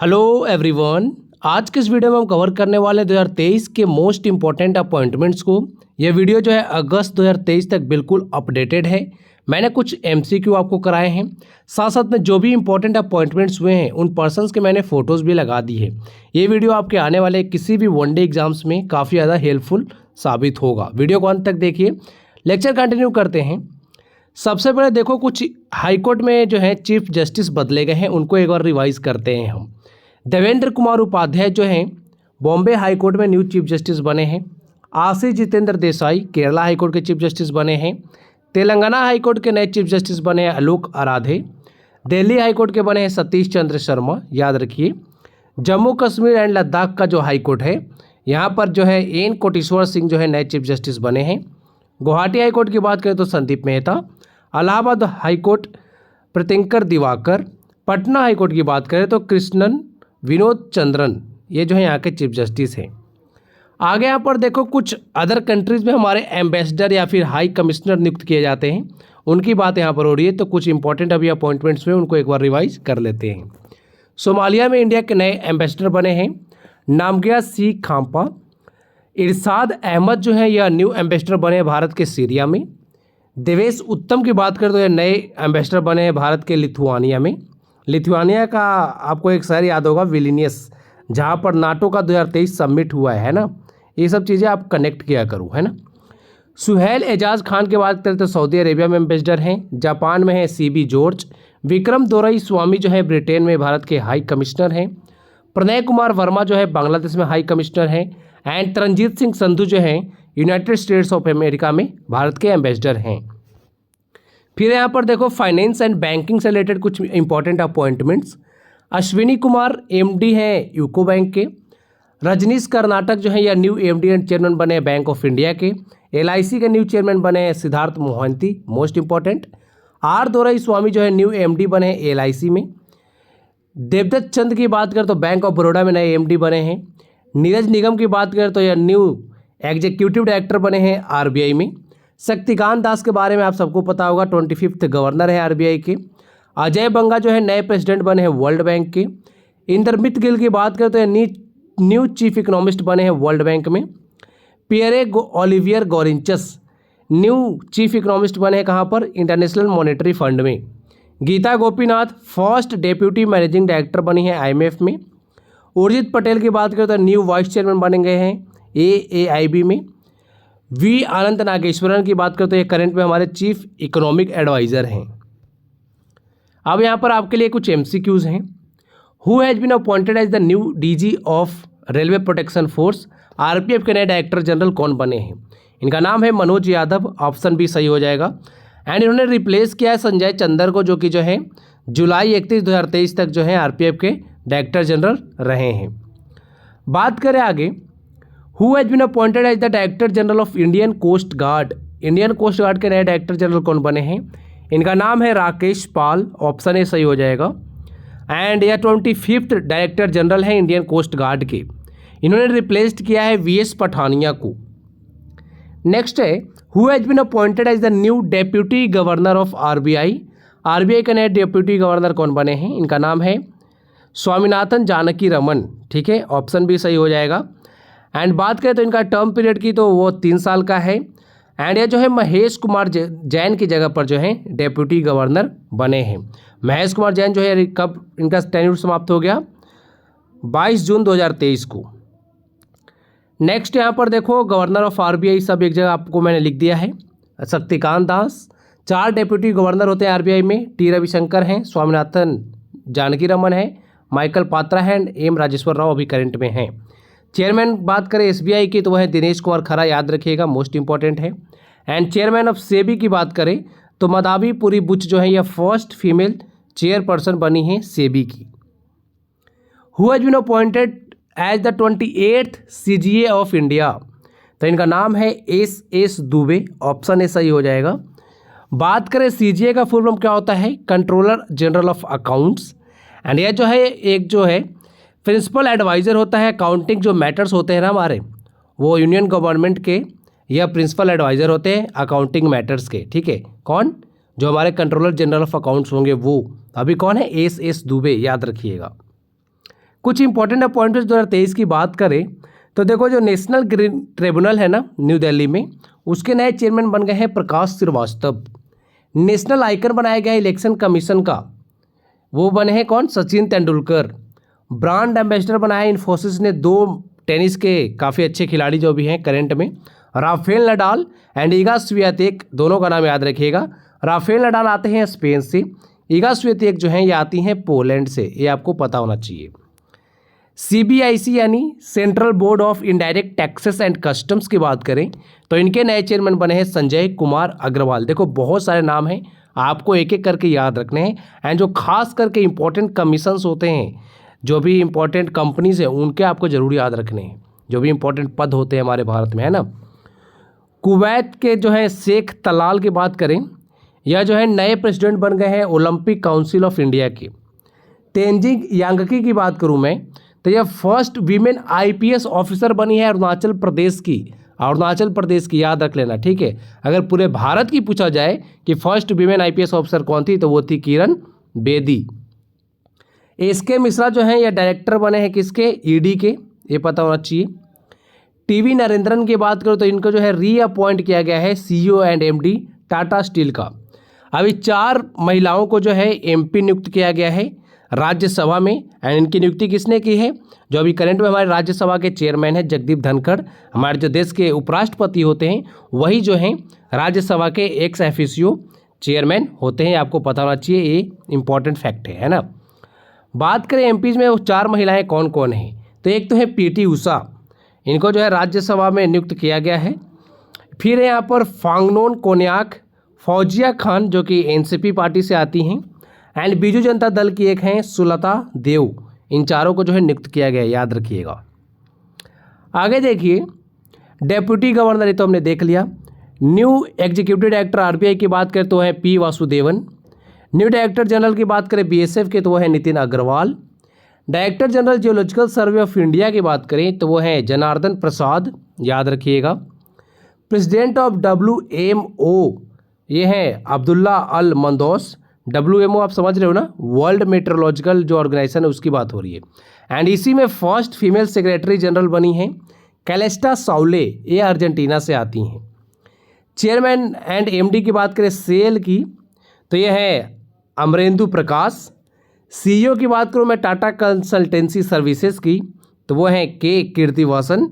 Hello everyone. आज के इस वीडियो में हम कवर करने वाले हैं 2023 के मोस्ट इंपॉर्टेंट अपॉइंटमेंट्स को। यह वीडियो जो है अगस्त 2023 तक बिल्कुल अपडेटेड है। मैंने कुछ एमसीक्यू आपको कराए हैं, साथ साथ में जो भी इंपॉर्टेंट अपॉइंटमेंट्स हुए हैं उन पर्सन्स के मैंने फ़ोटोज़ भी लगा दी है। ये वीडियो आपके आने वाले किसी भी वनडे एग्जाम्स में काफ़ी ज़्यादा हेल्पफुल साबित होगा। वीडियो को अंत तक देखिए। लेक्चर कंटिन्यू करते हैं। सबसे पहले देखो, कुछ हाईकोर्ट में जो है चीफ जस्टिस बदले गए हैं, उनको एक बार रिवाइज करते हैं हम। देवेंद्र कुमार उपाध्याय जो हैं बॉम्बे हाई कोर्ट में न्यू चीफ जस्टिस बने हैं। आशीष जितेंद्र देसाई केरला हाई कोर्ट के चीफ जस्टिस बने हैं। तेलंगाना हाई कोर्ट के नए चीफ जस्टिस बने हैं आलोक आराधे। दिल्ली हाई कोर्ट के बने हैं सतीश चंद्र शर्मा, याद रखिए। जम्मू कश्मीर एंड लद्दाख का जो हाई कोर्ट है, यहाँ पर जो है एन कोटेश्वर सिंह जो है नए चीफ जस्टिस बने हैं। गुवाहाटी हाई कोर्ट की बात करें तो Sandeep Mehta. Allahabad high court Pritinker Diwaker. Patna high court की बात करें तो कृष्णन विनोद चंद्रन, ये जो है यहाँ के चीफ जस्टिस हैं। आगे यहाँ पर देखो, कुछ अदर कंट्रीज़ में हमारे एम्बेसडर या फिर हाई कमिश्नर नियुक्त किए जाते हैं, उनकी बात यहाँ पर हो रही है। तो कुछ इंपॉर्टेंट अभी अपॉइंटमेंट्स में उनको एक बार रिवाइज कर लेते हैं। सोमालिया में इंडिया के नए एम्बेसडर बने हैं नामगिया सी खाम्पा। इरशाद अहमद जो है यह न्यू एम्बेसडर बने हैं भारत के सीरिया में। देवेश उत्तम की बात करें तो यह नए एम्बेसडर बने हैं भारत के लिथुआनिया में। लिथुआनिया का आपको एक शहर याद होगा विलिनियस, जहाँ पर नाटो का 2023 समिट हुआ है ना। ये सब चीज़ें आप कनेक्ट किया करो, है ना। सुहेल एजाज खान की बात करें तो सऊदी अरेबिया में एम्बेसडर हैं। जापान में है सीबी जॉर्ज। विक्रम दोरई स्वामी जो है ब्रिटेन में भारत के हाई कमिश्नर हैं। प्रणय कुमार वर्मा जो है बांग्लादेश में हाई कमिश्नर हैं। एंड तरनजीत सिंह संधू जो हैं यूनाइटेड स्टेट्स ऑफ अमेरिका में भारत के एम्बेसडर हैं। फिर यहाँ पर देखो, फाइनेंस एंड बैंकिंग से रिलेटेड कुछ important appointments. Ashwini Kumar MD हैं यूको बैंक के। रजनीश कर्नाटक जो है या न्यू एमडी एंड चेयरमैन बने बैंक ऑफ इंडिया के। एलआईसी के न्यू चेयरमैन बने हैं Siddharth Mohanty, most important. R Dorai Swamy जो है न्यू एमडी बने हैं एलआईसी में। देवदत्त चंद की बात करें तो बैंक ऑफ बड़ौदा में नए एमडी बने हैं। नीरज निगम की बात करें तो यह न्यू एग्जीक्यूटिव डायरेक्टर बने हैं आरबीआई में। शक्तिकांत दास के बारे में आप सबको पता होगा, 25th गवर्नर है आरबीआई के। अजय बंगा जो है नए प्रेसिडेंट बने हैं वर्ल्ड बैंक के। इंदरमित गिल की बात करें तो यह न्यू चीफ इकोनॉमिस्ट बने हैं वर्ल्ड बैंक में। Pierre Olivier Gourinchas new chief economist बने हैं कहाँ पर, इंटरनेशनल मॉनेटरी फंड में। Gita Gopinath first deputy managing director बनी है आईएमएफ में। उर्जित पटेल की बात करें तो न्यू वाइस चेयरमैन बने गए हैं एआईबी में। वी आनंद नागेश्वरन की बात करें तो ये करंट में हमारे चीफ इकोनॉमिक एडवाइज़र हैं। अब यहाँ पर आपके लिए कुछ एमसीक्यूज़ हैं। Who has been appointed as the new DG of railway protection force. RPF के नए डायरेक्टर जनरल कौन बने हैं? इनका नाम है मनोज यादव, ऑप्शन बी सही हो जाएगा। एंड इन्होंने रिप्लेस किया है संजय चंदर को, जो कि जो है जुलाई 31, 2023 तक जो है आरपीएफ के डायरेक्टर जनरल रहे हैं। बात करें आगे, who has been appointed as the director general of Indian coast guard. Indian coast guard के नए डायरेक्टर जनरल कौन बने हैं? इनका नाम है राकेश पाल, ऑप्शन ए सही हो जाएगा। एंड यह 25th डायरेक्टर जनरल है इंडियन कोस्ट गार्ड के। इन्होंने रिप्लेस्ड किया है वीएस पठानिया को। नेक्स्ट है, who has been appointed as the new deputy governor of RBI. RBI के नए डेप्यूटी गवर्नर कौन बने हैं? इनका नाम है स्वामीनाथन जानकी रमन, ठीक है, ऑप्शन बी सही हो जाएगा। एंड बात करें तो इनका टर्म पीरियड की तो वो 3 साल का है। एंड ये जो है महेश कुमार जैन की जगह पर जो है डेप्यूटी गवर्नर बने हैं। महेश कुमार जैन जो है कब इनका टेन्योर समाप्त हो गया? 22 जून 2023 को। नेक्स्ट यहाँ पर देखो, गवर्नर ऑफ आरबीआई सब एक जगह आपको मैंने लिख दिया है। शक्तिकांत दास। 4 डेप्यूटी गवर्नर होते हैं आरबीआई में। टी रविशंकर हैं, स्वामीनाथन जानकी रमन है, माइकल पात्रा है एंड एम राजेश्वर राव अभी करंट में हैं। चेयरमैन बात करें एसबीआई की तो वह दिनेश कुमार खरा, याद रखिएगा, मोस्ट इंपॉर्टेंट है। एंड चेयरमैन ऑफ सेबी की बात करें तो मदावी पुरी बुच जो है यह फर्स्ट फीमेल चेयरपर्सन बनी है सेबी की। Who has been appointed as the 28th CGA of India. तो इनका नाम है एस दुबे, ऑप्शन ए सही हो जाएगा। बात करें सीजीए का फुल फॉर्म क्या होता है? Controller general of accounts. And यह जो है एक जो है प्रिंसिपल एडवाइज़र होता है। अकाउंटिंग जो मैटर्स होते हैं ना हमारे, वो यूनियन गवर्नमेंट के यह प्रिंसिपल एडवाइज़र होते हैं अकाउंटिंग मैटर्स के, ठीक है। कौन? जो हमारे कंट्रोलर जनरल ऑफ अकाउंट्स होंगे वो। अभी कौन है? एस दुबे, याद रखिएगा। कुछ इंपॉर्टेंट अपॉइंटमेंट्स 2023 की बात करें तो देखो, जो नेशनल ग्रीन ट्रिब्यूनल है ना न्यू दिल्ली में, उसके नए चेयरमैन बन गए हैं प्रकाश श्रीवास्तव। नेशनल आइकन बनाया गया है इलेक्शन कमीशन का, वो बने हैं कौन, सचिन तेंदुलकर। ब्रांड एम्बेसडर बनाया है इन्फोसिस ने 2 टेनिस के काफ़ी अच्छे खिलाड़ी जो भी हैं करंट में, Rafael Nadal and Eega Swiatek, दोनों का नाम याद रखिएगा। राफेल नडाल आते हैं स्पेन से, ईगा स्वियातेक जो हैं ये आती हैं पोलैंड से, ये आपको पता होना चाहिए। CBIC यानी central board of indirect taxes and customs की बात करें तो इनके नए चेयरमैन बने हैं संजय कुमार अग्रवाल। देखो बहुत सारे नाम हैं, आपको एक एक करके याद रखने हैं। एंड जो खास करके इंपॉर्टेंट कमीशंस होते हैं, जो भी इंपॉर्टेंट कंपनीज हैं, उनके आपको ज़रूर याद रखने हैं, जो भी इंपॉर्टेंट पद होते हैं हमारे भारत में, है ना। कुवैत के जो है शेख तलाल की बात करें, यह जो है नए प्रेसिडेंट बन गए हैं ओलंपिक काउंसिल ऑफ इंडिया के। तेंजिंग यांगकी की बात करूं मैं तो यह फर्स्ट वीमेन IPS ऑफिसर बनी है अरुणाचल प्रदेश की। अरुणाचल प्रदेश की याद रख लेना, ठीक है। अगर पूरे भारत की पूछा जाए कि फर्स्ट वीमेन IPS ऑफिसर कौन थी तो वो थी किरण बेदी। SK मिश्रा जो हैं यह डायरेक्टर बने हैं किसके, ED के, ये पता होना चाहिए। TV नरेंद्रन की बात करो तो इनको जो है रीअपॉइंट किया गया है CEO and MD Tata steel का। अभी 4 महिलाओं को जो है MP नियुक्त किया गया है राज्यसभा में। एंड इनकी नियुक्ति किसने की है, जो अभी करंट में हमारे राज्यसभा के चेयरमैन हैं जगदीप धनखड़। हमारे जो देश के उपराष्ट्रपति होते हैं वही जो हैं राज्यसभा के एक्स ऑफिशियो चेयरमैन होते हैं, आपको पता होना चाहिए, ये इंपॉर्टेंट फैक्ट है ना। बात करें MPs में वो 4 महिलाएं कौन कौन हैं तो एक तो है PT उषा, इनको जो है राज्यसभा में नियुक्त किया गया है। फिर है यहाँ पर फांगनोन कोन्याक, फौजिया खान जो कि NCP पार्टी से आती हैं, एंड बीजू जनता दल की एक हैं सुलता देव। इन चारों को जो है नियुक्त किया गया है, याद रखिएगा। आगे देखिए, डेप्यूटी गवर्नर, ये तो हमने देख लिया। न्यू एग्जीक्यूटिव डायरेक्टर RBI की बात करें तो है P Vasudevan. New director general की बात करें BSF के तो वो है Nitin Agrawal. Director general geological survey of India की बात करें तो वो है जनार्दन प्रसाद, याद रखिएगा। प्रेसिडेंट ऑफ WMO ये हैं अब्दुल्ला अल मंदोस। WMO आप समझ रहे हो ना, वर्ल्ड मेट्रोलॉजिकल जो ऑर्गेनाइजेशन है उसकी बात हो रही है। एंड इसी में फर्स्ट फीमेल सेक्रेटरी जनरल बनी हैं कैलेस्टा साउले, ये अर्जेंटीना से आती हैं। चेयरमैन एंड MD की बात करें सेल की तो ये है अमरेंदु प्रकाश। CEO की बात करूँ मैं टाटा कंसल्टेंसी सर्विसेज की तो वो हैं K कीर्तिवासन।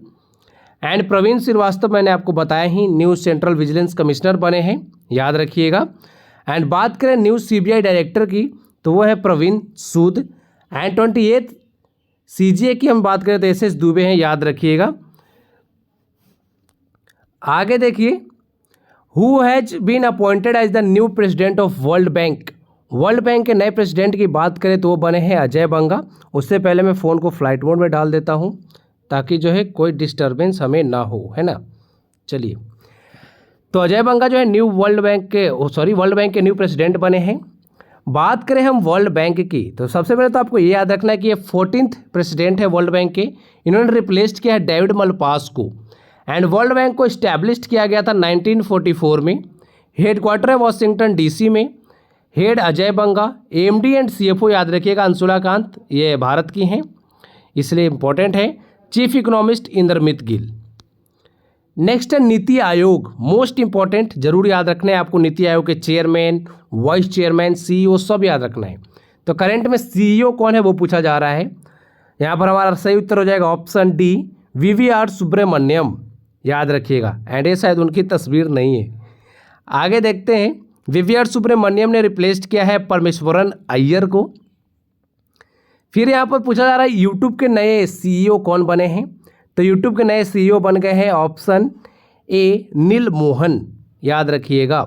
एंड प्रवीण श्रीवास्तव मैंने आपको बताया ही, न्यू सेंट्रल विजिलेंस कमिश्नर बने हैं, याद रखिएगा। एंड बात करें न्यू CBI डायरेक्टर की तो वो है प्रवीण सूद। एंड 28 CGA की हम बात करें तो SS दुबे हैं, याद रखिएगा। आगे देखिए, who has been appointed as the new president of world bank. World bank के नए प्रेसिडेंट की बात करें तो वो बने हैं अजय बंगा। उससे पहले मैं फ़ोन को फ्लाइट मोड में डाल देता हूँ ताकि जो है कोई डिस्टर्बेंस हमें ना हो, है ना। चलिए, तो अजय बंगा जो है वर्ल्ड बैंक के न्यू प्रेसिडेंट बने हैं। बात करें हम वर्ल्ड बैंक की तो सबसे पहले तो आपको ये याद रखना है कि ये 14th प्रेसिडेंट है वर्ल्ड बैंक के। इन्होंने रिप्लेस्ड किया है डेविड मलपास को। एंड वर्ल्ड बैंक को इस्टेब्लिश किया गया था 1944 में। हेडक्वार्टर है वाशिंगटन DC में। Head Ajay Banga, MD and CFO याद रखिएगा अंशुला कांत, ये भारत की हैं इसलिए इंपॉर्टेंट है। Chief economist Indermit Gill. Next है नीति आयोग, मोस्ट इंपॉर्टेंट, जरूर याद रखना है आपको। नीति आयोग के चेयरमैन, वाइस चेयरमैन, CEO सब याद रखना है। तो करंट में CEO कौन है वो पूछा जा रहा है। यहाँ पर हमारा सही उत्तर हो जाएगा ऑप्शन D VVR सुब्रमण्यम, याद रखिएगा। एंड ये शायद उनकी तस्वीर नहीं है। आगे देखते हैं, VVR सुब्रमण्यम ने रिप्लेस्ड किया है परमेश्वरन अय्यर को। फिर यहाँ पर पूछा जा रहा है यूट्यूब के नए CEO कौन बने हैं। तो यूट्यूब के नए CEO बन गए हैं ऑप्शन A नील मोहन, याद रखिएगा।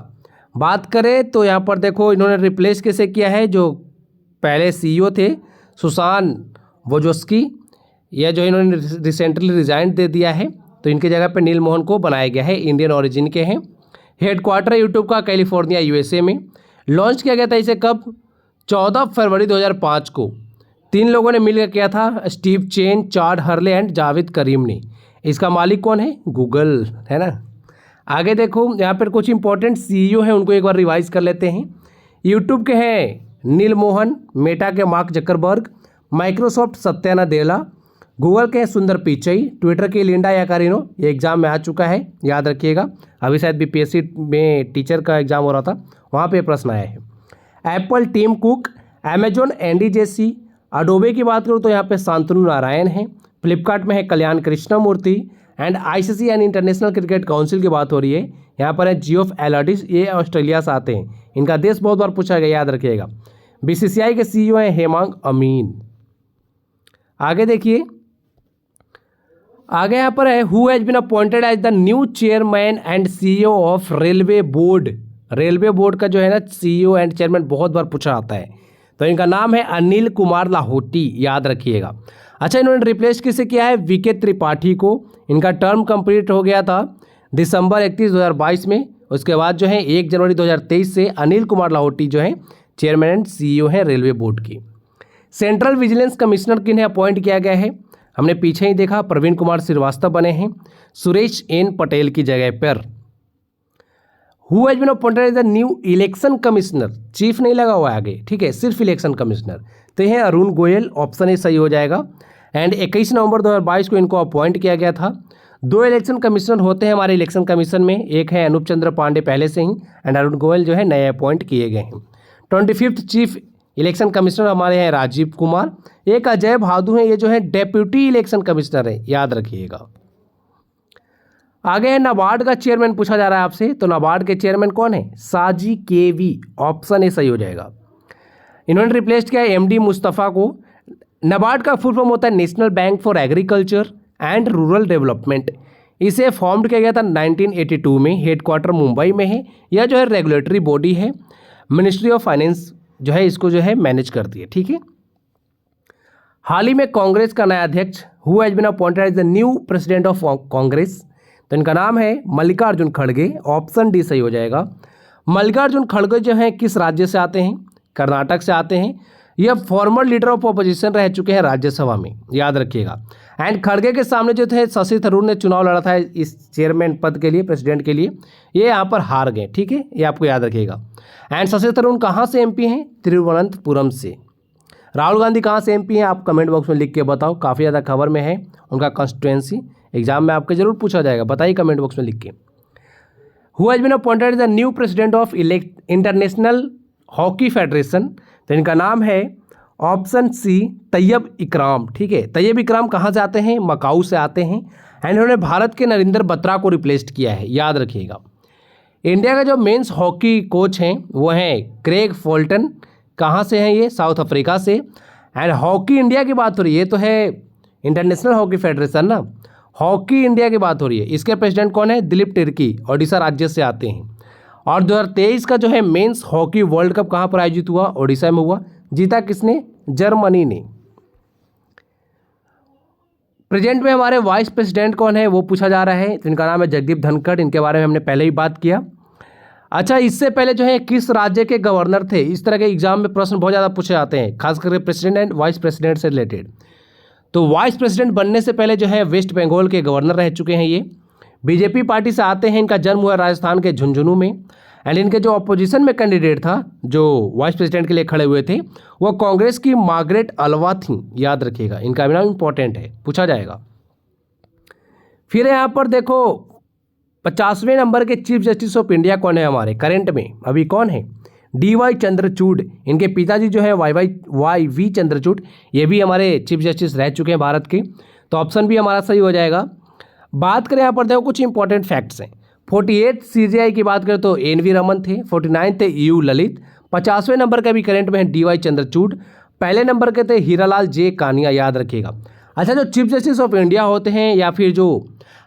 बात करें तो यहाँ पर देखो इन्होंने रिप्लेस कैसे किया है, जो पहले CEO थे सुशान वोजोस्की, यह जो इन्होंने रिसेंटली रिजाइन दे दिया है, तो इनकी जगह पे नील मोहन को बनाया गया है, इंडियन ओरिजिन के हैं। हेडक्वार्टर है यूट्यूब का कैलिफोर्निया USA में। लॉन्च किया गया था इसे कब, 14 फरवरी 2005 को। 3 लोगों ने मिलकर किया था, Steve Chen, Chad Hurley and Jawed Karim ने। इसका मालिक कौन है, गूगल, है ना। आगे देखो यहाँ पर कुछ इंपॉर्टेंट CEO हैं, उनको एक बार रिवाइज कर लेते हैं। यूट्यूब के हैं नील मोहन, मेटा के mark Zuckerberg, Microsoft Satya Nadella, Google के सुंदर पिचई, ट्विटर की लिंडा याकारिनो, ये एग्जाम में आ चुका है, याद रखिएगा। अभी शायद बीपीएससी में टीचर का एग्जाम हो रहा था, वहाँ पे प्रश्न आया है। Apple Tim Cook, Amazon Andy Jassy, Adobe की बात करूँ तो यहाँ पे शांतनु नारायण है, फ्लिपकार्ट में है कल्याण कृष्णमूर्ति, एंड आईसीसी यानी इंटरनेशनल क्रिकेट काउंसिल की बात हो रही है, यहाँ पर है जियोफ एलर्टिस, ये ऑस्ट्रेलिया से आते हैं, इनका देश बहुत बार पूछा गया, याद रखिएगा। बीसीसीआई के सीईओ हैं हेमांग अमीन। आगे देखिए, आगे यहाँ पर है who has been appointed as the new chairman and CEO of railway board. Railway board का जो है ना सीईओ एंड चेयरमैन बहुत बार पूछा आता है, तो इनका नाम है अनिल कुमार लाहोटी, याद रखिएगा। अच्छा, इन्होंने रिप्लेस किसे किया है? वीके त्रिपाठी को। इनका टर्म कंप्लीट हो गया था दिसंबर 31, 2022 में। उसके बाद जो है 1 जनवरी 2023 से अनिल कुमार लाहोटी जो है चेयरमैन एंड सीईओ है रेलवे बोर्ड की। सेंट्रल विजिलेंस कमिश्नर किन्हें अपॉइंट किया गया है? हमने पीछे ही देखा, प्रवीण कुमार श्रीवास्तव बने हैं सुरेश एन पटेल की जगह पर। Who has been appointed as the new election commissioner, chief नहीं लगा हुआ है आगे, ठीक है, सिर्फ इलेक्शन कमिश्नर, तो यह अरुण गोयल, ऑप्शन ए सही हो जाएगा। एंड 21 नवंबर 2022 को इनको अपॉइंट किया गया था। 2 इलेक्शन कमिश्नर होते हैं हमारे इलेक्शन कमीशन में, एक है अनूप चंद्र पांडे पहले से ही, एंड अरुण गोयल जो है नए अपॉइंट किए गए हैं। 25th चीफ इलेक्शन कमिश्नर हमारे हैं राजीव कुमार। एक अजय भादु हैं, ये जो है डेप्यूटी इलेक्शन कमिश्नर है, याद रखिएगा। आगे है नाबार्ड का चेयरमैन पूछा जा रहा है आपसे, तो नाबार्ड के चेयरमैन कौन है? साजी केवी, ऑप्शन ए सही हो जाएगा। इन्होंने रिप्लेस किया है एमडी मुस्तफ़ा को। नाबार्ड का फुल फॉर्म होता है national bank for agriculture and rural development. इसे फॉर्म्ड किया गया था 1982 में, हेडक्वार्टर मुंबई में है। यह जो है रेगुलेटरी बॉडी है, मिनिस्ट्री ऑफ फाइनेंस जो है इसको जो है मैनेज करती है, ठीक है। हाल ही में कांग्रेस का नया अध्यक्ष who has been appointed as the new president of Congress, तो इनका नाम है मल्लिकार्जुन खड़गे, ऑप्शन डी सही हो जाएगा। मल्लिकार्जुन खड़गे जो हैं किस राज्य से आते हैं? कर्नाटक से आते हैं। यह फॉर्मर लीडर ऑफ अपोजिशन रह चुके हैं राज्यसभा में, याद रखिएगा। एंड खड़गे के सामने जो थे शशि थरूर ने चुनाव लड़ा था इस चेयरमैन पद के लिए, प्रेसिडेंट के लिए, ये यहाँ पर हार गए, ठीक है, ये आपको याद रखिएगा। एंड शशि थरूर कहाँ से एमपी हैं? तिरुवनंतपुरम से। राहुल गांधी कहाँ से एमपी हैं? आप कमेंट बॉक्स में लिख के बताओ, काफ़ी ज़्यादा खबर में है उनका कॉन्स्टिट्यूएंसी, एग्जाम में आपके जरूर पूछा जाएगा, बताइए कमेंट बॉक्स में लिख के। Who has been appointed as the new president of international hockey federation, तो इनका नाम है ऑप्शन सी तैयब इकराम, ठीक है। तैयब इकराम कहाँ से आते हैं? मकाऊ से आते हैं। एंड इन्होंने भारत के नरेंद्र बत्रा को रिप्लेस किया है, याद रखिएगा। इंडिया का जो मेंस हॉकी कोच हैं वो हैं क्रेग फोल्टन, कहाँ से हैं ये? साउथ अफ्रीका से। एंड हॉकी इंडिया की बात हो रही है, ये तो है इंटरनेशनल हॉकी फेडरेशन ना, हॉकी इंडिया की बात हो रही है, इसके प्रेसिडेंट कौन है? दिलीप तिर्की, ओडिशा राज्य से आते हैं। और 2023 का जो है मेंस हॉकी वर्ल्ड कप कहाँ पर आयोजित हुआ? ओडिशा में हुआ। जीता किसने? जर्मनी ने। प्रेजेंट में हमारे वाइस प्रेसिडेंट कौन है वो पूछा जा रहा है, तो इनका नाम है जगदीप धनखड़, इनके बारे में हमने पहले ही बात किया। अच्छा, इससे पहले जो है किस राज्य के गवर्नर थे? इस तरह के एग्जाम में प्रश्न बहुत ज़्यादा पूछे जाते हैं, खास करके प्रेसिडेंट एंड वाइस प्रेसिडेंट से रिलेटेड। तो वाइस प्रेसिडेंट बनने से पहले जो है वेस्ट बंगाल के गवर्नर रह चुके हैं ये, बीजेपी पार्टी से आते हैं। इनका जन्म हुआ राजस्थान के झुंझुनू में। एंड इनके जो अपोजिशन में कैंडिडेट था जो वाइस प्रेसिडेंट के लिए खड़े हुए थे वो कांग्रेस की मार्गरेट अल्वा थी, याद रखिएगा, इनका भी नाम इंपॉर्टेंट है, पूछा जाएगा। फिर यहाँ पर देखो 50वें नंबर के चीफ जस्टिस ऑफ इंडिया कौन है हमारे करंट में, अभी कौन है? DY चंद्रचूड़। इनके पिताजी जो है YV चंद्रचूड़, ये भी हमारे चीफ जस्टिस रह चुके हैं भारत के, तो ऑप्शन भी हमारा सही हो जाएगा। बात करें यहाँ पर देखो कुछ इंपॉर्टेंट फैक्ट्स हैं। 48 CJI की बात करें तो NV रमन थे, 49 थे EU ललित, 50वें नंबर का भी करंट में है DY चंद्रचूड़, पहले नंबर के थे हीरालाल J कानिया, याद रखिएगा। अच्छा, जो चीफ जस्टिस ऑफ इंडिया होते हैं या फिर जो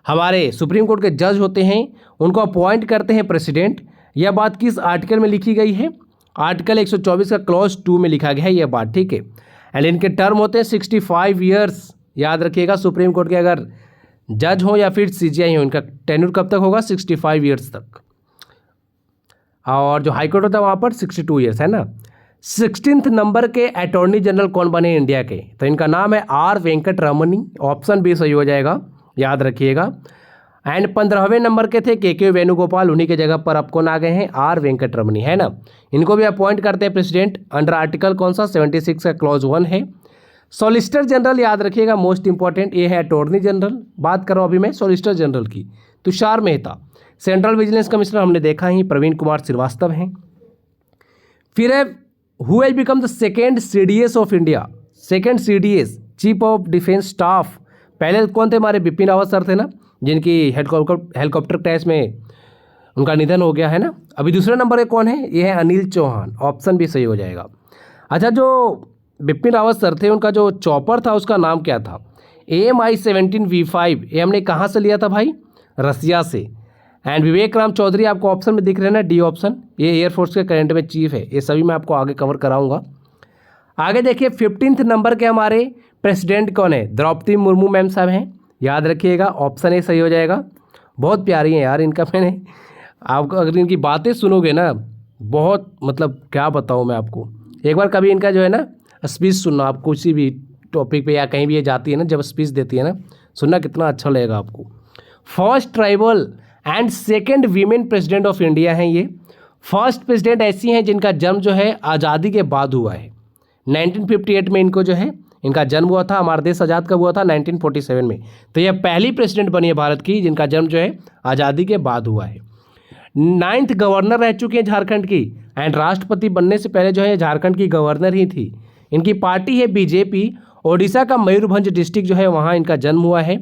हमारे सुप्रीम कोर्ट के जज होते हैं उनको अपॉइंट करते हैं प्रेसिडेंट। यह बात किस आर्टिकल में लिखी गई है? आर्टिकल 124 का क्लॉज 2 में लिखा गया है यह बात, ठीक है। एंड इनके टर्म होते हैं 65 ईयर्स, याद रखिएगा। सुप्रीम कोर्ट के अगर जज हो या फिर CJI हो, इनका टेन्योर कब तक होगा? 65 ईयर्स तक। और जो हाईकोर्ट होता है वहाँ पर 62 ईयर्स है ना। 16th नंबर के अटॉर्नी जनरल कौन बने इंडिया के? तो इनका नाम है R वेंकट रमनी, ऑप्शन बी सही हो जाएगा, याद रखिएगा। एंड 15वें नंबर के थे KK वेणुगोपाल, उन्हीं के जगह पर अब कौन आ गए हैं? R वेंकट रमनी, है ना। इनको भी अपॉइंट करते हैं प्रेसिडेंट अंडर आर्टिकल कौन सा? 76 का क्लॉज 1 है। सॉलिसिटर जनरल याद रखिएगा, मोस्ट इंपॉर्टेंट, ये है अटॉर्नी जनरल। बात कर रहा हूँ अभी मैं सॉलिसिटर जनरल की, Tushar Mehta. Central vigilance commissioner हमने देखा ही, प्रवीण कुमार श्रीवास्तव हैं। फिर है who has become the second CDS of India, second CDS chief of defence staff. पहले कौन थे हमारे बिपिन रावत सर थे ना, जिनकी हेलीकॉप्टर क्रैश में उनका निधन हो गया है ना। अभी दूसरे नंबर पे कौन है, ये है अनिल चौहान, ऑप्शन भी सही हो जाएगा। अच्छा, जो बिपिन रावत सर थे उनका जो चॉपर था उसका नाम क्या था, AMI-17V5। ये हमने कहाँ से लिया था भाई, रसिया से। एंड विवेक राम चौधरी आपको ऑप्शन में दिख रहे हैं ना, डी ऑप्शन, ये एयरफोर्स के करंट में चीफ है। ये सभी मैं आपको आगे कवर कराऊंगा। आगे देखिए 15th नंबर के हमारे प्रेसिडेंट कौन है, द्रौपदी मुर्मू मैम साहब हैं, याद रखिएगा, ऑप्शन ए सही हो जाएगा। बहुत प्यारी हैं यार, इनका मैंने आपको अगर इनकी बातें सुनोगे ना, बहुत मतलब क्या बताऊँ मैं आपको, एक बार कभी इनका जो है ना स्पीच सुनना, आप किसी भी टॉपिक पे या कहीं भी ये जाती है ना, जब स्पीच देती है ना, सुनना कितना अच्छा लगेगा आपको। First tribal and second women president of India हैं ये। फर्स्ट प्रेसिडेंट ऐसी हैं जिनका जन्म जो है आज़ादी के बाद हुआ है। 1958 में इनको जो है इनका जन्म हुआ था। हमारा देश आज़ाद कब हुआ था, 1947 में। तो यह पहली प्रेसिडेंट बनी है भारत की जिनका जन्म जो है आज़ादी के बाद हुआ है। 9th गवर्नर रह चुकी हैं झारखंड की, एंड राष्ट्रपति बनने से पहले जो है झारखंड की गवर्नर ही थी। इनकी पार्टी है बीजेपी। ओडिशा का मयूरभंज डिस्ट्रिक्ट जो है वहाँ इनका जन्म हुआ है।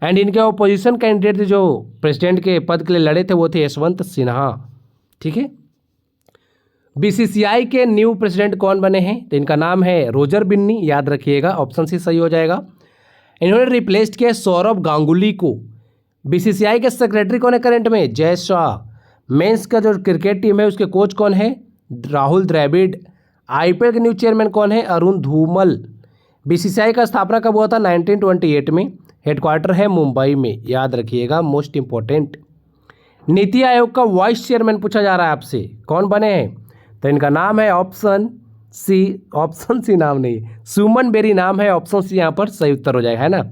एंड इनके अपोजिशन कैंडिडेट जो प्रेसिडेंट के पद के लिए लड़े थे वो थे यशवंत सिन्हा। ठीक है। BCCI के न्यू प्रेसिडेंट कौन बने हैं, तो इनका नाम है रोजर बिन्नी, याद रखिएगा, ऑप्शन सी सही हो जाएगा। इन्होंने रिप्लेस्ड किया सौरभ गांगुली को। BCCI के सेक्रेटरी कौन है करंट में, जय शाह। मेंस का जो क्रिकेट टीम है उसके कोच कौन है, राहुल द्रविड़। IPL के न्यू चेयरमैन कौन है, अरुण धूमल। BCCI का स्थापना कब हुआ था, 1928 में। हेडक्वार्टर है मुंबई में, याद रखिएगा, मोस्ट इंपॉर्टेंट। नीति आयोग का वाइस चेयरमैन पूछा जा रहा है आपसे, कौन बने हैं, तो इनका नाम है ऑप्शन सी नाम नहीं, सुमन बेरी नाम है, ऑप्शन सी यहाँ पर सही उत्तर हो जाएगा, है ना।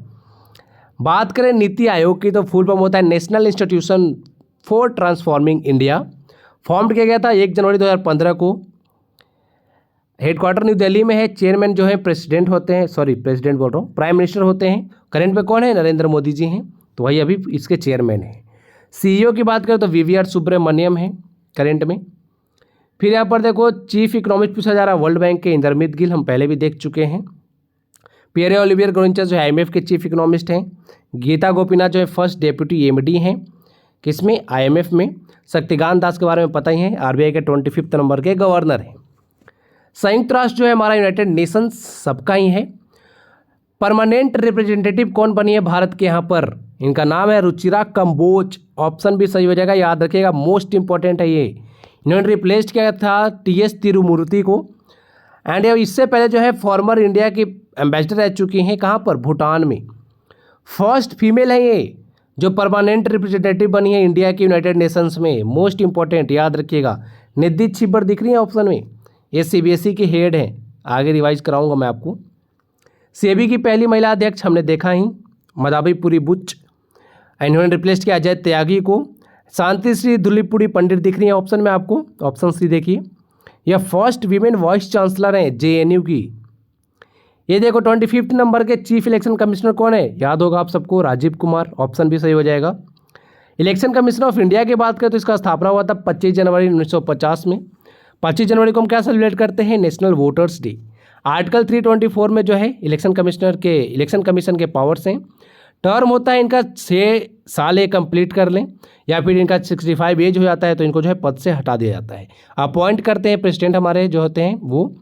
बात करें नीति आयोग की तो फुल फॉर्म होता है national institution for transforming India. Form किया गया था 1 जनवरी 2015 को। हेडक्वार्टर न्यू दिल्ली में है। चेयरमैन जो है प्रेसिडेंट होते हैं, सॉरी प्रेसिडेंट बोल रहा हूँ, प्राइम मिनिस्टर होते हैं। करंट में कौन है, नरेंद्र मोदी जी हैं, तो वही अभी इसके चेयरमैन हैं। CEO की बात करें तो VVR सुब्रमण्यम है करंट में। फिर यहाँ पर देखो चीफ इकोनॉमिस्ट पूछा जा रहा है वर्ल्ड बैंक के इंदरमित गिल, हम पहले भी देख चुके हैं। पियरे ओलिवियर ग्रोंचर जो है IMF के चीफ इकोनॉमिस्ट हैं। गीता गोपीनाथ जो है फर्स्ट डेप्यूटी MD हैं, किसमें, IMF में। शक्तिकांत दास के बारे में पता ही है, RBI के 25 नंबर के गवर्नर हैं। संयुक्त राष्ट्र जो है हमारा यूनाइटेड नेशंस सबका ही है। परमानेंट रिप्रेजेंटेटिव कौन बनी है भारत के यहाँ पर, इनका नाम है रुचिरा कंबोज, ऑप्शन भी सही हो जाएगा, याद रखिएगा, मोस्ट इंपॉर्टेंट है ये। इन्होंने रिप्लेस किया था TS तिरुमूर्ति को। एंड इससे पहले जो है फॉर्मर इंडिया की एम्बेसडर रह चुकी हैं, कहाँ पर, भूटान में। फर्स्ट फीमेल है ये जो परमानेंट रिप्रेजेंटेटिव बनी है इंडिया की यूनाइटेड नेशंस में, मोस्ट इंपॉर्टेंट, याद रखिएगा। निधि छिब्बर दिख रही है ऑप्शन में, ये CBSE की हेड हैं, आगे रिवाइज कराऊंगा मैं आपको। सेबी की पहली महिला अध्यक्ष हमने देखा ही, मदाबीपुरी बुच। इन्होंने रिप्लेस किया अजय त्यागी को। शांति श्री दुलीपुड़ी पंडित दिख रही है ऑप्शन में आपको, ऑप्शन सी देखिए। यह फर्स्ट वीमेन वाइस चांसलर हैं JNU की। ये देखो 25 नंबर के चीफ इलेक्शन कमिश्नर कौन है, याद होगा आप सबको, राजीव कुमार, ऑप्शन भी सही हो जाएगा। इलेक्शन कमिश्नर ऑफ इंडिया की बात करें तो इसका स्थापना हुआ था 25 जनवरी 1950 में। 25 जनवरी को हम क्या सेलिब्रेट करते हैं, नेशनल वोटर्स डे। आर्टिकल 324 में जो है इलेक्शन कमीशन के पावर्स हैं। टर्म होता है इनका 6 साल ये कंप्लीट कर लें, या फिर इनका 65 एज हो जाता है तो इनको जो है पद से हटा दिया जाता है। अपॉइंट करते हैं प्रेसिडेंट हमारे जो होते हैं वो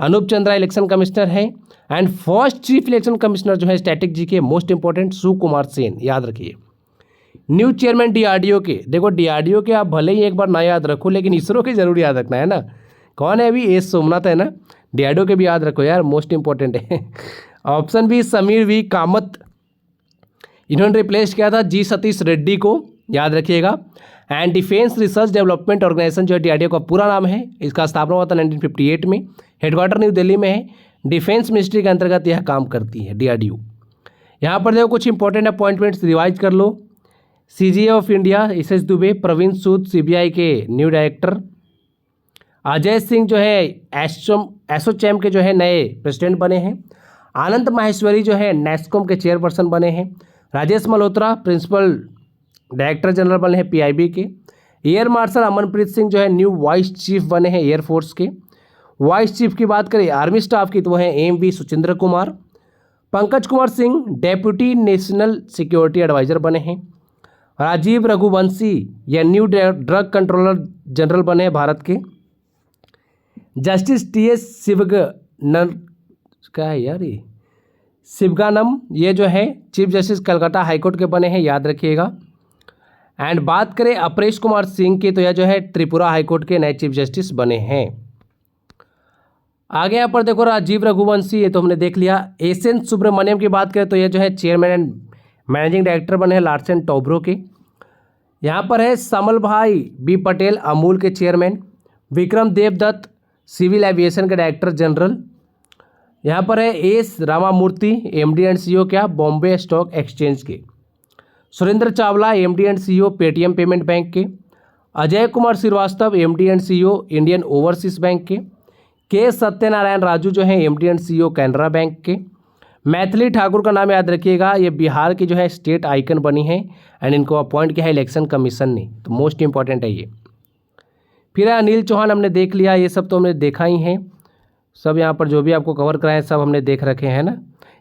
अनूप चंद्रा इलेक्शन कमिश्नर है। And first chief election commissioner जो है स्टैटिक जी के, मोस्ट इंपॉर्टेंट, सुकुमार सेन, याद रखिए। न्यू चेयरमैन DRDO के, देखो DRDO के आप भले ही एक बार ना याद रखो लेकिन इसरो के जरूर याद रखना है ना। कौन है अभी, एस सोमनाथ है ना। DRDO के भी याद रखो यार, मोस्ट इंपॉर्टेंट है। Option b Sameer V Kamath. इन्होंने रिप्लेस किया था G सतीश रेड्डी को, याद रखिएगा। And defence research development organisation जो है DRDO का पूरा नाम है, इसका स्थापना हुआ था 1958 में। हेडक्वार्टर न्यू दिल्ली में है। डिफेंस मिनिस्ट्री के अंतर्गत यह काम करती है DRDO। यहाँ पर देखो कुछ इंपॉर्टेंट अपॉइंटमेंट्स रिवाइज कर लो। CGA of India SS Dubey, Praveen Sood CBI के न्यू डायरेक्टर। अजय सिंह जो है एसोचैम के जो है नए प्रेसिडेंट बने हैं। आनंद माहेश्वरी जो है नेस्कॉम के चेयरपर्सन बने हैं। Rajesh Malhotra principal director general बने हैं पीआईबी के। एयर मार्शल अमनप्रीत सिंह जो है न्यू वाइस चीफ बने हैं एयरफोर्स के। वाइस चीफ की बात करें आर्मी स्टाफ की तो वो हैं M B Suchindra Kumar. Pankaj Kumar Singh deputy national security adviser बने हैं। राजीव रघुवंशी या न्यू ड्रग कंट्रोलर जनरल बने हैं भारत के। जस्टिस टी एस शिवगन क्या है यार ये शिवगानम ये जो है चीफ जस्टिस कलकत्ता हाईकोर्ट के बने हैं, याद रखिएगा। एंड बात करें अपरेश कुमार सिंह की तो यह जो है त्रिपुरा हाईकोर्ट के नए चीफ जस्टिस बने हैं। आगे यहाँ पर देखो राजीव रघुवंशी ये तो हमने देख लिया। एस एन सुब्रमण्यम की बात करें तो यह जो है चेयरमैन एंड मैनेजिंग डायरेक्टर बने हैं लार्सन टोब्रो के। यहाँ पर है समल भाई बी पटेल अमूल के chairman. Vikram Devdutt civil aviation के डायरेक्टर जनरल। यहाँ पर है S Ramamurthy MD and CEO क्या बॉम्बे स्टॉक एक्सचेंज के। Surinder Chawla MD and CEO Paytm payment bank के। Ajay Kumar Srivastava MD and CEO Indian overseas bank के सत्यनारायण राजू जो है MD and CEO Canara bank के। मैथिली ठाकुर का नाम याद रखिएगा, ये बिहार की जो है स्टेट आइकन बनी है एंड इनको अपॉइंट किया है इलेक्शन कमीशन ने, तो मोस्ट इंपॉर्टेंट है ये। फिर अनिल चौहान हमने देख लिया, ये सब तो हमने देखा ही है, सब यहाँ पर जो भी आपको कवर कराएं सब हमने देख रखे हैं ना।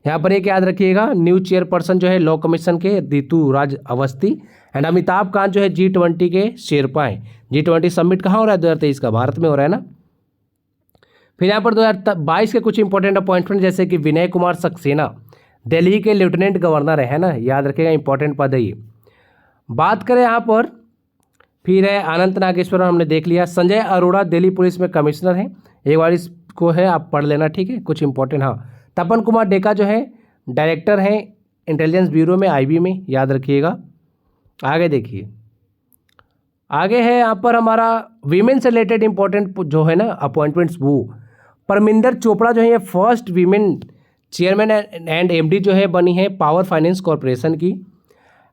यहाँ पर एक याद रखिएगा न्यू चेयरपर्सन जो है लॉ कमीशन के ऋतु राज अवस्थी एंड अमिताभ कांत जो है G20 के शेरपा हैं। G20 समिट कहाँ हो रहा है 2023 का, भारत में हो रहा है ना। फिर यहाँ पर 2022 के कुछ इंपॉर्टेंट अपॉइंटमेंट जैसे कि विनय कुमार सक्सेना दिल्ली के लेफ्टिनेंट गवर्नर है ना, याद रखिएगा इंपॉर्टेंट पद है ये। बात करें यहाँ पर फिर है अनंत नागेश्वरम हमने देख लिया। संजय अरोड़ा दिल्ली पुलिस में कमिश्नर हैं, एक बार इसको है आप पढ़ लेना, ठीक है, कुछ इंपॉर्टेंट। हाँ, तपन कुमार डेका जो है डायरेक्टर हैं इंटेलिजेंस ब्यूरो में आईबी में, याद रखिएगा। आगे देखिए, आगे है यहाँ पर हमारा वीमेन से रिलेटेड इंपॉर्टेंट जो है ना अपॉइंटमेंट्स, वो परमिंदर चोपड़ा जो है ये first women chairman and MD जो है बनी है पावर फाइनेंस कॉरपोरेशन की।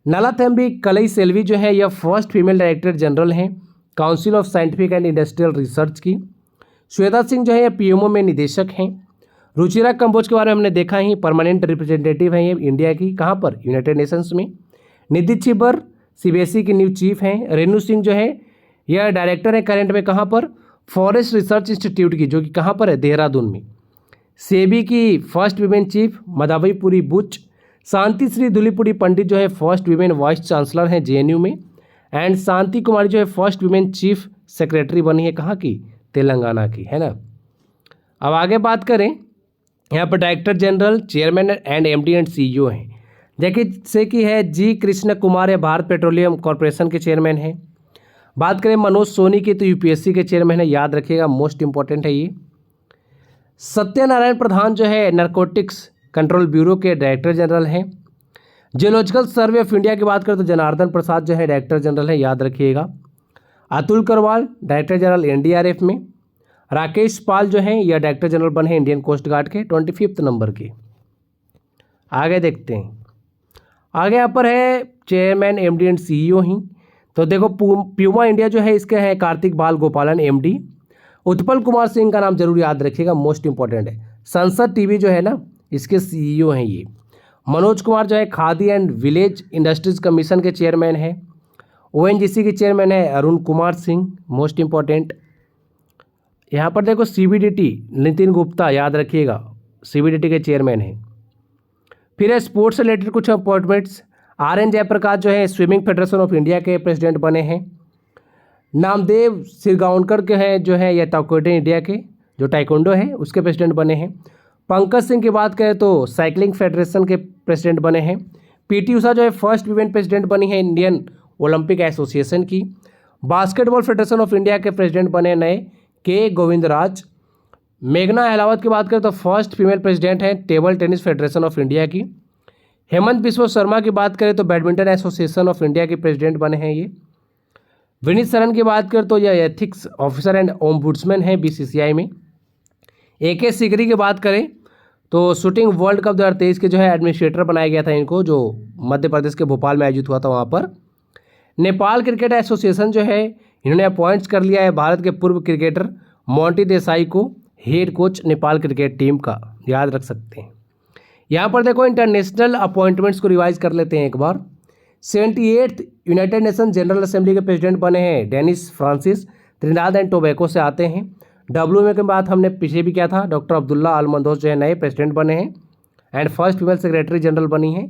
नलाथेम्बी कलई सेल्वी जो है यह फर्स्ट फीमेल डायरेक्टर जनरल हैं council of scientific and industrial research की। श्वेता सिंह जो है ये पीएमओ में निदेशक हैं। रुचिरा कंबोज के बारे में हमने देखा ही, परमानेंट रिप्रेजेंटेटिव हैं ये इंडिया की, कहाँ पर, यूनाइटेड नेशंस में। निधि छिबर सीबीएसई की न्यू चीफ हैं। रेणु सिंह जो है यह डायरेक्टर है करंट में, कहाँ पर, फॉरेस्ट रिसर्च इंस्टीट्यूट की, जो कि कहाँ पर है, देहरादून में। सेबी की फर्स्ट वीमेन चीफ मधावीपुरी बुच। शांति श्री धुलीपुरी पंडित जो है फर्स्ट वीमेन वाइस चांसलर हैं जेएनयू में। एंड शांति कुमारी जो है फर्स्ट वीमेन चीफ सेक्रेटरी बनी है, कहाँ की, तेलंगाना की, है ना। अब आगे बात करें, यहाँ पर director general chairman and MD and CEO हैं, जैसे कि है जी कृष्ण कुमार है भारत पेट्रोलियम कॉरपोरेशन के चेयरमैन हैं। बात करें मनोज सोनी की तो यूपीएससी के चेयरमैन है, याद रखिएगा मोस्ट इंपॉर्टेंट है ये। सत्यनारायण प्रधान जो है नारकोटिक्स कंट्रोल ब्यूरो के डायरेक्टर जनरल हैं। जियोलॉजिकल सर्वे ऑफ इंडिया की बात करें तो जनार्दन प्रसाद जो है डायरेक्टर जनरल है, याद रखिएगा। Atul Karwal director general NDRF में। राकेश पाल जो हैं यह डायरेक्टर जनरल बने हैं इंडियन कोस्ट गार्ड के 25वें नंबर के। आगे देखते हैं, आगे यहाँ पर है चेयरमैन एमडी एंड सीईओ ही, तो देखो प्यूमा इंडिया जो है इसके हैं कार्तिक बाल गोपालन एमडी। उत्पल कुमार सिंह का नाम जरूर याद रखिएगा, मोस्ट इंपॉर्टेंट है। संसद टीवी जो है ना इसके सीईओ हैं ये। मनोज कुमार जो है khadi and village industries commission के चेयरमैन हैं। ओएनजीसी के चेयरमैन है अरुण कुमार सिंह, मोस्ट इंपॉर्टेंट। यहाँ पर देखो सीबीडीटी नितिन गुप्ता, याद रखिएगा सीबीडीटी के चेयरमैन हैं। फिर है स्पोर्ट्स से रिलेटेड कुछ अपॉइंटमेंट्स। आर.एन. जयप्रकाश जो है स्विमिंग फेडरेशन ऑफ इंडिया के प्रेसिडेंट बने हैं। नामदेव सिरगांवकर के हैं जो है ये ताइक्वांडो इंडिया के, जो टाइकोंडो है उसके प्रेसिडेंट बने हैं। पंकज सिंह की बात करें तो साइकिलिंग फेडरेशन के प्रेसिडेंट बने हैं। पीटी उषा जो है फर्स्ट वीमेन प्रेसिडेंट बनी है इंडियन ओलंपिक एसोसिएशन की। बास्केटबॉल फेडरेशन ऑफ इंडिया के प्रेसिडेंट बने नए के गोविंदराज। मेघना अहलावत की बात करें तो फर्स्ट फीमेल प्रेसिडेंट हैं table tennis federation of India की। हेमंत बिस्वा शर्मा की बात करें तो बैडमिंटन एसोसिएशन ऑफ इंडिया के प्रेसिडेंट बने हैं ये। विनीत सरन की बात करें तो यह एथिक्स ऑफिसर एंड ओम्बुड्समैन है बीसीसीआई में। ए.के. सिकरी की बात करें तो शूटिंग वर्ल्ड कप 2023 के जो है एडमिनिस्ट्रेटर बनाया गया था इनको, जो मध्य प्रदेश के भोपाल में आयोजित हुआ था वहाँ पर। नेपाल क्रिकेट एसोसिएशन जो है इन्होंने अपॉइंट्स कर लिया है भारत के पूर्व क्रिकेटर मोंटी देसाई को head coach Nepal cricket team का, याद रख सकते हैं। यहाँ पर देखो इंटरनेशनल अपॉइंटमेंट्स को रिवाइज कर लेते हैं एक बार। 78th united nation general assembly के प्रेसिडेंट बने हैं Dennis Francis, Trinidad and Tobago से आते हैं। WMA के बाद हमने पीछे भी किया था, डॉक्टर अब्दुल्ला अल मंदोस जो है नए प्रेसिडेंट बने हैं। And first female secretary general बनी है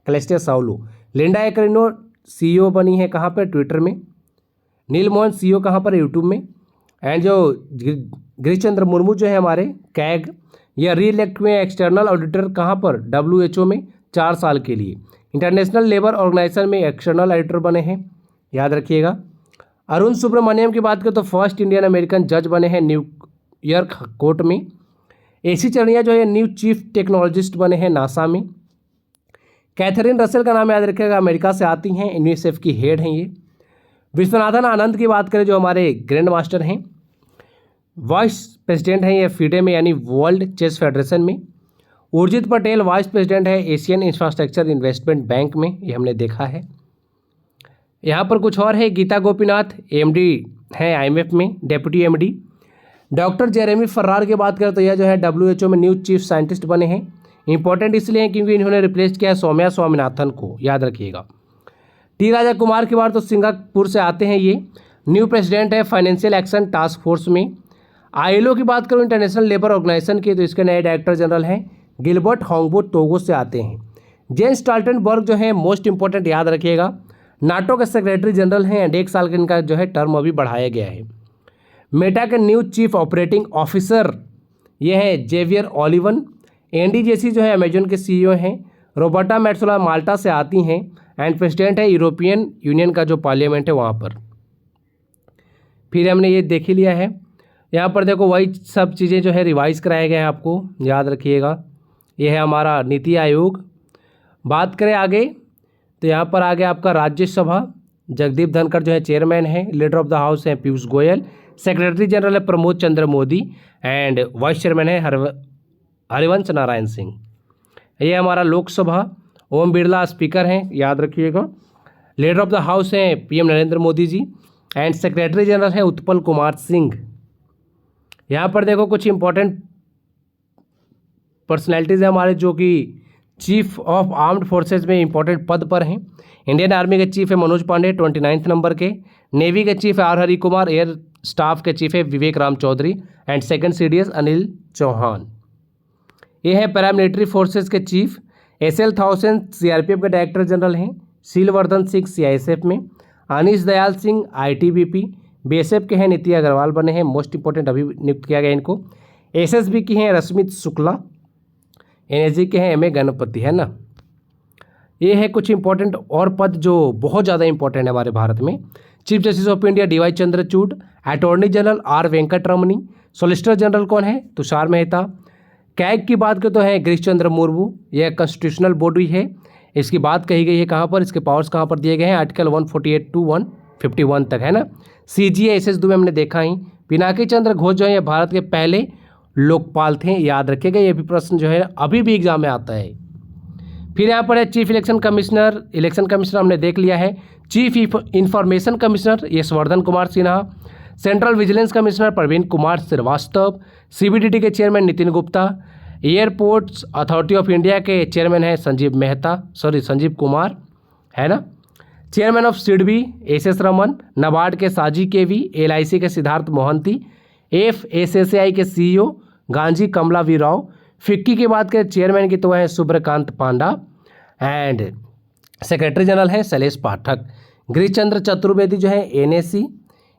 कैलेस्टिया साउलू। लिंडा एक्रिनो CEO बनी है कहाँ पर, ट्विटर में। नील मोहन CEO कहाँ पर, यूट्यूब में। एंड जो गिरीश चंद्र मुर्मू जो है हमारे कैग, या री इलेक्ट में एक्सटर्नल ऑडिटर कहाँ पर, WHO में 4 साल के लिए। इंटरनेशनल लेबर ऑर्गेनाइजेशन में एक्सटर्नल ऑडिटर बने हैं, याद रखिएगा। अरुण सुब्रमण्यम की बात करें तो फर्स्ट इंडियन अमेरिकन जज बने हैं न्यूयॉर्क कोर्ट में। AC चरनिया जो है न्यू चीफ टेक्नोलॉजिस्ट बने हैं नासा में। कैथरीन रसेल का नाम याद रखिएगा, अमेरिका से आती हैं, UNICEF की हेड हैं ये। विश्वनाथन आनंद की बात करें जो हमारे ग्रैंड मास्टर हैं, वाइस प्रेसिडेंट हैं ये FIDE में यानी वर्ल्ड चेस फेडरेशन में। उर्जित पटेल वाइस प्रेसिडेंट है एशियन इंफ्रास्ट्रक्चर इन्वेस्टमेंट बैंक में, ये हमने देखा है। यहाँ पर कुछ और है, गीता गोपीनाथ MD हैं IMF में, डेप्यूटी MD। डॉक्टर जेरेमी फर्रार की बात करें तो यह जो है WHO में न्यू चीफ साइंटिस्ट बने हैं। इंपॉर्टेंट इसलिए हैं क्योंकि इन्होंने रिप्लेस किया है सौम्या स्वामीनाथन को, याद रखिएगा। T राजा कुमार की बात तो सिंगापुर से आते हैं, ये न्यू प्रेसिडेंट है फाइनेंशियल एक्शन टास्क फोर्स में। ILO की बात करूँ इंटरनेशनल लेबर ऑर्गेनाइजेशन की, तो इसके नए डायरेक्टर जनरल हैं गिलबर्ट होंगबो, टोगो से आते हैं। जेंस स्टॉल्टनबर्ग जो है मोस्ट इंपॉर्टेंट, याद रखिएगा, नाटो के सेक्रेटरी जनरल हैं एंड 1 साल का इनका जो है टर्म अभी बढ़ाया गया है। मेटा के न्यू चीफ ऑपरेटिंग ऑफिसर ये है जेवियर ओलिवन। एंडी जेसी जो है अमेजन के CEO हैं। रोबर्टा मेट्सोला माल्टा से आती हैं एंड प्रेसिडेंट है यूरोपियन यूनियन का जो पार्लियामेंट है वहाँ पर। फिर हमने ये देख ही लिया है। यहाँ पर देखो वही सब चीज़ें जो है रिवाइज कराए गए हैं, आपको याद रखिएगा। ये है हमारा नीति आयोग। बात करें आगे तो यहाँ पर आगे आपका राज्यसभा, जगदीप धनखड़ जो है चेयरमैन है। लीडर ऑफ द हाउस है पीयूष गोयल। सेक्रेटरी जनरल है प्रमोद चंद्र मोदी एंड वाइस चेयरमैन है हरिवंश नारायण सिंह। ये हमारा लोकसभा, ओम बिरला स्पीकर हैं, याद रखिएगा। लीडर ऑफ द हाउस हैं PM Narendra Modi ji and secretary general है उत्पल कुमार सिंह। यहाँ पर देखो कुछ इंपॉर्टेंट पर्सनैलिटीज़ हैं हमारे जो कि चीफ ऑफ आर्म्ड फोर्सेज में इंपॉर्टेंट पद पर हैं। इंडियन आर्मी के चीफ है मनोज पांडे 29 नंबर के। नेवी के चीफ है R Hari Kumar. Air staff के चीफ है Vivek Ram Chaudhari and second CDS Anil Chauhan. ये है पैरामिलिट्री फोर्सेज के चीफ SL थाउसेंड CRPF के डायरेक्टर जनरल हैं। शीलवर्धन सिंह CISF में। अनीश दयाल सिंह ITBP। BSF के हैं नीति अग्रवाल बने हैं, मोस्ट इंपॉर्टेंट अभी नियुक्त किया गया इनको। SSB की हैं रश्मित शुक्ला। NSG के हैं MA गणपति, है ना। ये है कुछ इंपॉर्टेंट और पद जो बहुत ज़्यादा इंपॉर्टेंट है हमारे भारत में। Chief justice of India DY Chandrachud. Attorney general R Venkataramani. Solicitor general कौन है, तुषार मेहता। कैग की बात करें तो है गिरीश चंद्र मुर्मू। यह कॉन्स्टिट्यूशनल बॉडी है, इसकी बात कही गई है कहाँ पर, इसके पावर्स कहाँ पर दिए गए हैं, आर्टिकल 148 to 151 तक, है ना। CGA SS दुबे हमने देखा ही। पिनाकी चंद्र घोष जो है ये भारत के पहले लोकपाल थे, याद रखिएगा। ये भी प्रश्न जो है अभी भी एग्जाम में आता है। फिर यहाँ पर है chief election commissioner. Election commissioner हमने देख लिया है। Chief information commissioner Yashwardhan Kumar Sinha. Central vigilance commissioner Praveen Kumar Srivastava. CBDT के chairman Nitin Gupta. Airports authority of India के चेयरमैन हैं संजीव कुमार, है ना। Chairman of SIDBI SS Raman. NABARD के साजी KV। LIC के सिद्धार्थ मोहंती। FSSAI के CEO गांधी कमला वी राव। फिक्की की बात करें चेयरमैन की तो वह है सुब्रकांत पांडा एंड सेक्रेटरी जनरल है शैलेश पाठक। गिरीश चंद्र चतुर्वेदी जो है NSE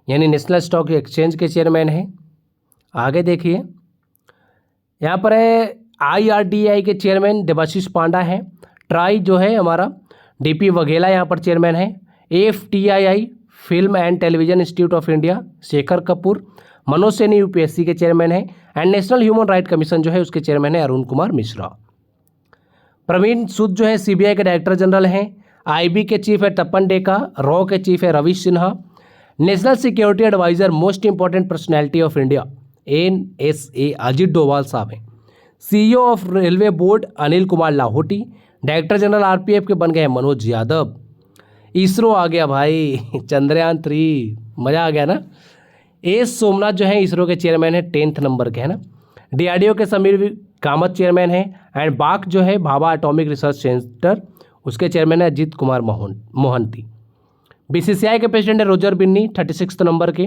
यानी नेशनल स्टॉक एक्सचेंज के चेयरमैन है। आगे देखिए यहाँ पर है IRDAI के चेयरमैन देवाशीष पांडा है। ट्राई जो है हमारा DP वघेला यहाँ पर चेयरमैन है। FTII film and television institute of India Shekhar Kapoor. Manoj Saini UPSC के चेयरमैन है and national human right commission जो है उसके चेयरमैन है अरुण कुमार मिश्रा। प्रवीण सूद जो है CBI के डायरेक्टर जनरल हैं। IB के चीफ है तपन डेका। रॉ के चीफ है Ravi Sinha. National security adviser most important personality of India NSA Ajit Doval साहब हैं। CEO of railway board Anil Kumar Lahoti. Director general RPF के बन गए हैं मनोज यादव। इसरो आ गया भाई, चंद्रयान 3, मज़ा आ गया ना। एस सोमनाथ जो है इसरो के चेयरमैन है 10th नंबर के, है ना। DRDO के समीर कामत चेयरमैन हैं। एंड बाक जो है भाभा एटॉमिक रिसर्च सेंटर, उसके चेयरमैन है अजीत कुमार मोहंती। BCCI के प्रेसिडेंट है रोजर बिन्नी 36 नंबर के।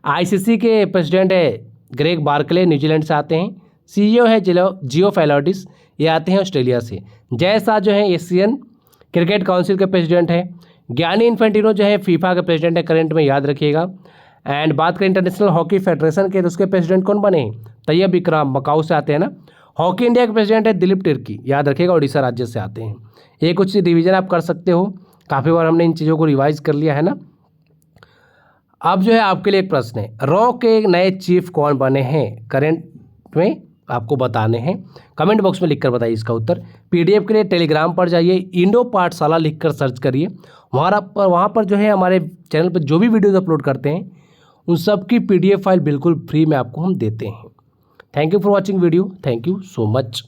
ICC के प्रेसिडेंट है ग्रेग बार्कले, न्यूजीलैंड से आते हैं। CEO है जियो फैलोडिस, ये आते हैं ऑस्ट्रेलिया से। जय शाह जो है एशियन क्रिकेट काउंसिल के प्रेसिडेंट है। गियानी इन्फेंटिनो जो है फीफा के प्रेसिडेंट है करंट में, याद रखिएगा। एंड बात करें इंटरनेशनल हॉकी फेडरेशन के, तो उसके प्रेसिडेंट कौन बने? तैयब इकराम, मकाऊ से आते हैं ना। हॉकी इंडिया के प्रेसिडेंट है दिलीप तिर्की, याद रखिएगा, उड़ीसा राज्य से आते हैं। ये कुछ रिवीजन आप कर सकते हो, काफ़ी बार हमने इन चीज़ों को रिवाइज कर लिया है ना। अब जो है आपके लिए एक प्रश्न है, रॉ के नए चीफ कौन बने हैं करंट में, आपको बताने हैं। कमेंट बॉक्स में लिखकर बताइए इसका उत्तर। PDF के लिए टेलीग्राम पर जाइए, इंडो पाठशाला लिखकर सर्च करिए। वहाँ पर जो है हमारे चैनल पर जो भी वीडियोज़ अपलोड करते हैं उन सब की PDF फाइल बिल्कुल फ्री में आपको हम देते हैं। Thank you for watching video, thank you so much.